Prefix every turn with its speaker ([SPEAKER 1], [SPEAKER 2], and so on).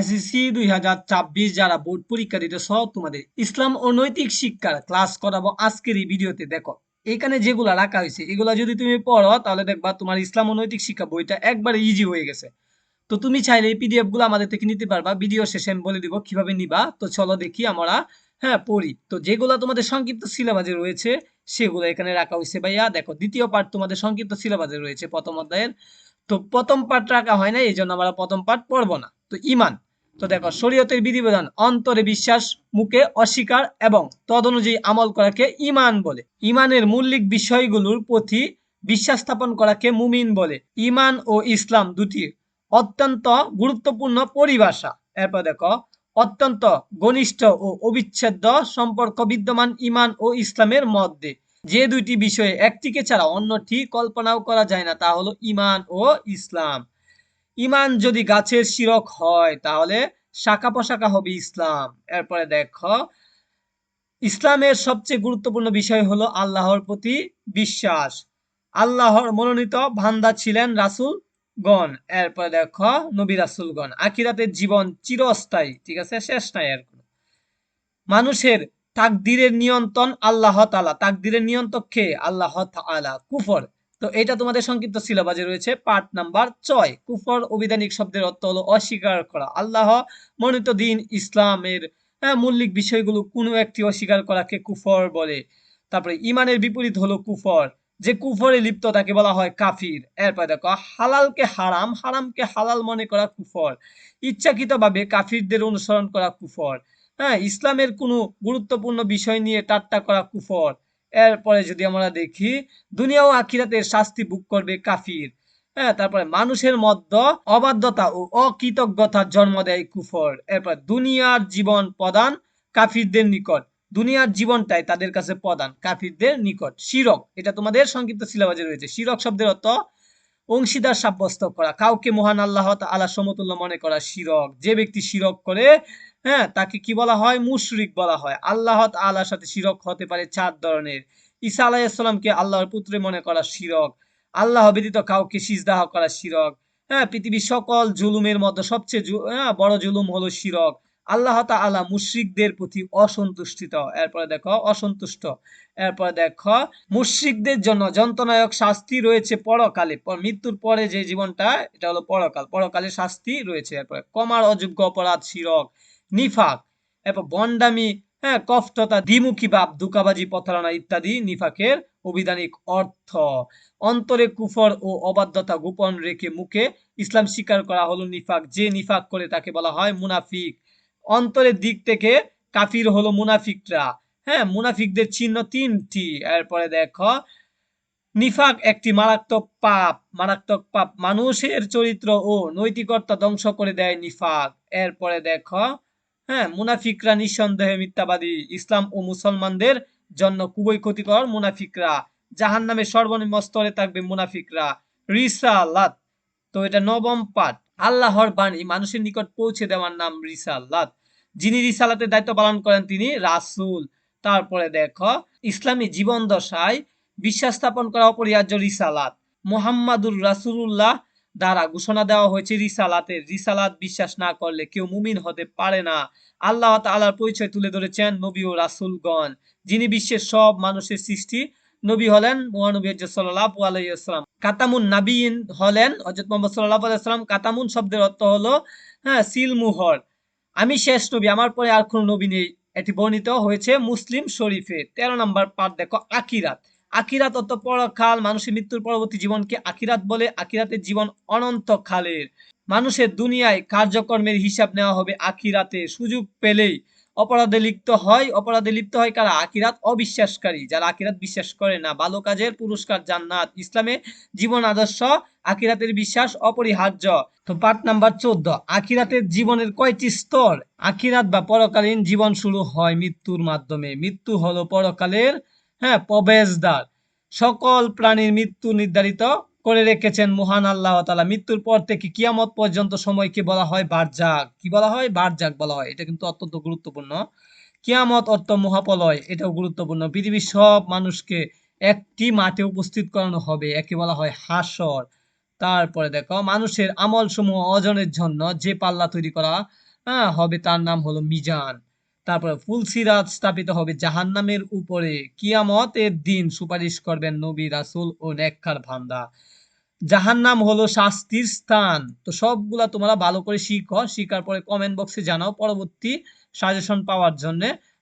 [SPEAKER 1] SSC 2024 যারা board পরীক্ষা দিতেছ তোমাদের ইসলাম ও নৈতিক শিক্ষার ক্লাস করাবো আজকের এই ভিডিওতে। দেখো এখানে যেগুলা রাখা হয়েছে এগুলা যদি তুমি পড়ো তাহলে দেখবা তোমার ইসলাম ও নৈতিক শিক্ষা বইটা একবারে ইজি হয়ে গেছে। তো তুমি চাইলে এই পিডিএফ গুলো আমাদের থেকে নিতে পারবা। ভিডিও শেষে আমি বলে দিব কিভাবে নিবা। তো চলো দেখি আমরা পড়ি। তো যেগুলা তোমাদের সংক্ষিপ্ত সিলেবাসে রয়েছে সেগুলো এখানে রাখা হয়েছে ভাইয়া। দেখো দ্বিতীয় পার্ট তোমাদের সংক্ষিপ্ত সিলেবাসে রয়েছে প্রথম অধ্যায়ের। তো প্রথম পার্ট রাখা হয় না, এই জন্য আমরা প্রথম পার্ট পড়বো না। তো ইমান। তো দেখো শরীয়তের বিধিবিধান অন্তরে বিশ্বাস, মুখে অস্বীকার এবং তদনুযায়ী আমল করাকে ইমান বলে। ইমানের মৌলিক বিষয়গুলোর প্রতি বিশ্বাস স্থাপন করাকে মুমিন বলে। ইমান ও ইসলাম দুটি অত্যন্ত গুরুত্বপূর্ণ পরিভাষা। এরপর দেখো অত্যন্ত ঘনিষ্ঠ ও অবিচ্ছেদ্য সম্পর্ক বিদ্যমান ইমান ও ইসলামের মধ্যে। যে দুইটি বিষয়ে একটিকে ছাড়া অন্যটি কল্পনাও করা যায় না তা হলো ইমান ও ইসলাম। ইমান যদি গাছের শিরক হয় তাহলে শাখা প্রশাখা হবে ইসলাম। এরপরে দেখো ইসলামের সবচেয়ে গুরুত্বপূর্ণ বিষয় হলো আল্লাহর প্রতি বিশ্বাস। আল্লাহর মনোনীত বান্দা ছিলেন রাসূল গণ। এরপরে দেখো নবী রাসূলগণ। আখিরাতের জীবন চিরস্থায়ী, ঠিক আছে, শেষ নাই আর কোনো। মানুষের তাকদীরের নিয়ন্ত্রণ আল্লাহ তাআলা। তাকদীরের নিয়ন্ত্রক কে? আল্লাহ তাআলা। কুফর। তো এটা তোমাদের সংক্ষিপ্ত সিলেবাসে রয়েছে পার্ট নাম্বার 6। কুফর অভিধানিক শব্দের অর্থ হলো অস্বীকার করা। আল্লাহ মনোনীত দিন ইসলামের মৌলিক বিষয়গুলো কোনো একটি অস্বীকার করাকে কুফর বলে। তারপরে ইমানের বিপরীত হলো কুফর। যে কুফরে লিপ্ত তাকে বলা হয় কাফির। এরপর দেখো হালালকে হারাম, হারামকে হালাল মনে করা কুফর। ইচ্ছাকৃতভাবে কাফিরদের অনুসরণ করা কুফর। ইসলামের কোনো গুরুত্বপূর্ণ বিষয় নিয়ে ঠাট্টা করা কুফর। এরপরে যদি আমরা দেখি দুনিয়া ও আখিরাতের শাস্তি ভোগ করবে কাফির। তারপরে মানুষের মধ্যে অবাধ্যতা ও অকৃতজ্ঞতার জন্ম দেয় কুফর। এরপর দুনিয়ার জীবন প্রদান কাফিরদের নিকট। দুনিয়ার জীবনটাই তাদের কাছে প্রদান কাফিরদের নিকট। শিরক, এটা তোমাদের সংক্ষিপ্ত সিলেবাসে রয়েছে। শিরক শব্দের অর্থ অংশীদার সাব্যস্ত করা, কাউকে মহান আল্লাহ তাআলা সমতুল্য মনে করা শিরক। যে ব্যক্তি শিরক করে তাকে কি বলা হয়? মুশরিক বলা হয়। আল্লাহ তাআলার সাথে শিরক হতে পারে 4 ধরনের। ঈসা আলাইহিস সালামকে আল্লাহর পুত্র মনে করা শিরক। আল্লাহ ব্যতীত কাউকে সিজদা করা শিরক। পৃথিবীর সকল জুলুমের মধ্যে সবচেয়ে বড় জুলুম হলো শিরক। আল্লাহ তাআলা মুশরিকদের প্রতি অসন্তুষ্টিত। এরপরে দেখো অসন্তুষ্ট। এরপরে দেখো মুশরিকদের জন্য যন্ত্রণায়ক শাস্তি রয়েছে পরকালে। মৃত্যুর পরে যে জীবনটা এটা হলো পরকাল। পরকালে শাস্তি রয়েছে। এরপরে ক্ষমার অযোগ্য অপরাধ শিরক। নিফাক, এরপর ভণ্ডামি, কপটতা, দ্বিমুখী ভাব, ধোঁকাবাজি, প্রতারণা ইত্যাদি নিফাকের অভিধানিক অর্থ। অন্তরে কুফর ও অবাধ্যতা গোপন রেখে মুখে ইসলাম স্বীকার করা হলো নিফাক। যে নিফাক করে তাকে বলা হয় মুনাফিক। অন্তরের দিক থেকে কাফির হলো মুনাফিকরা। মুনাফিকদের চিহ্ন 3টি। এরপরে দেখো নিফাক একটি মারাত্মক পাপ। মারাত্মক পাপ, মানুষের চরিত্র ও নৈতিকতা ধ্বংস করে দেয় নিফাক। এরপরে দেখো মুনাফিকরা নিঃসন্দেহে মিথ্যাবাদী। ইসলাম ও মুসলমানদের জন্য খুবই ক্ষতিকর মুনাফিকরা। জাহান্নামের সর্বনিম্ন স্তরে থাকবে মুনাফিকরা। রিসালাত, তো এটা নবম পাঠ। আল্লাহর বাণী মানুষের নিকট পৌঁছে দেওয়ার নাম রিসালাত। যিনি রিসালাতের দায়িত্ব পালন করেন তিনি রাসূল। তারপরে দেখো ইসলামী জীবন দশায় বিশ্বাস স্থাপন করা অপরিহার্য রিসালাত। মুহাম্মাদুর রাসূলুল্লাহ দ্বারা ঘোষণা দেওয়া হয়েছে রিসালাতের। রিসালাত বিশ্বাস না করলে কেউ মুমিন হতে পারে না। আল্লাহ তাআলার পরিচয় তুলে ধরেছেন নবী ও রাসূলগণ। যিনি বিশ্বের সব মানুষের সৃষ্টি। নবী হলেন মহানবী হযরত সাল্লাল্লাহু আলাইহি ওয়াসাল্লাম। কাতামুন নাবিয়িন হলেন হযরত মুহাম্মদ সাল্লাল্লাহু আলাইহি ওয়াসাল্লাম। কাতামুন শব্দের অর্থ হলো সিল মুহর। আমি শেষ নবী, আমার পরে আর কোনো নবী নেই। এটি বর্ণিত হয়েছে মুসলিম শরীফে। 13 নম্বর পাঠ দেখো আখিরাত। আখিরাত অর্থ পরকাল। মানুষের মৃত্যুর পরবর্তী জীবনকে আখিরাত বলে। আখিরাতের জীবন অনন্তকালের। মানুষের দুনিয়ায় কার্যকর্মের হিসাব নেওয়া হবে আখিরাতে। সুযোগ পেলেই অপরাধে লিপ্ত হয় কারা? আখিরাত অবিশ্বাসকারী, যারা আখিরাত বিশ্বাস করে না। ভালো কাজের পুরস্কার জান্নাত। ইসলামে জীবন আদর্শ আখিরাতের বিশ্বাস অপরিহার্য। তো পার্ট নাম্বার 14। আখিরাতের জীবনের কয়টি স্তর? আখিরাত বা পরকালীন জীবন শুরু হয় মৃত্যুর মাধ্যমে। মৃত্যু হলো পরকালের প্রবেশদ্বার। সকল প্রাণীর মৃত্যু নির্ধারিত করে রেখেছেন মহান আল্লাহ তাআলা। মৃত্যুর পর থেকে কিয়ামত পর্যন্ত সময়কে বলা হয় বারজাক। কি বলা হয়? বারজাক বলা হয়। এটা কিন্তু অত্যন্ত গুরুত্বপূর্ণ। কিয়ামত অর্থ মহাপ্রলয়, এটাও গুরুত্বপূর্ণ। পৃথিবীর সব মানুষকে একটি মাঠে উপস্থিত করানো হবে, একে বলা হয় হাসর। তারপরে দেখো মানুষের আমল সমূহ অর্জনের জন্য যে পাল্লা তৈরি করা হ্যাঁ, হবে তার নাম হলো মিজান। তারপরে ফুলসিরাত স্থাপিত হবে জাহান্নামের উপরে, কিয়ামতের দিন সুপারিশ করবেন নবী রাসূল ও নেককার বান্দা। জাহান্নাম হলো শাস্তির স্থান। তো সবগুলা তোমরা ভালো করে শিখো, শিখার পরে কমেন্ট বক্সে জানাও পরবর্তী সাজেশন পাওয়ার জন্য।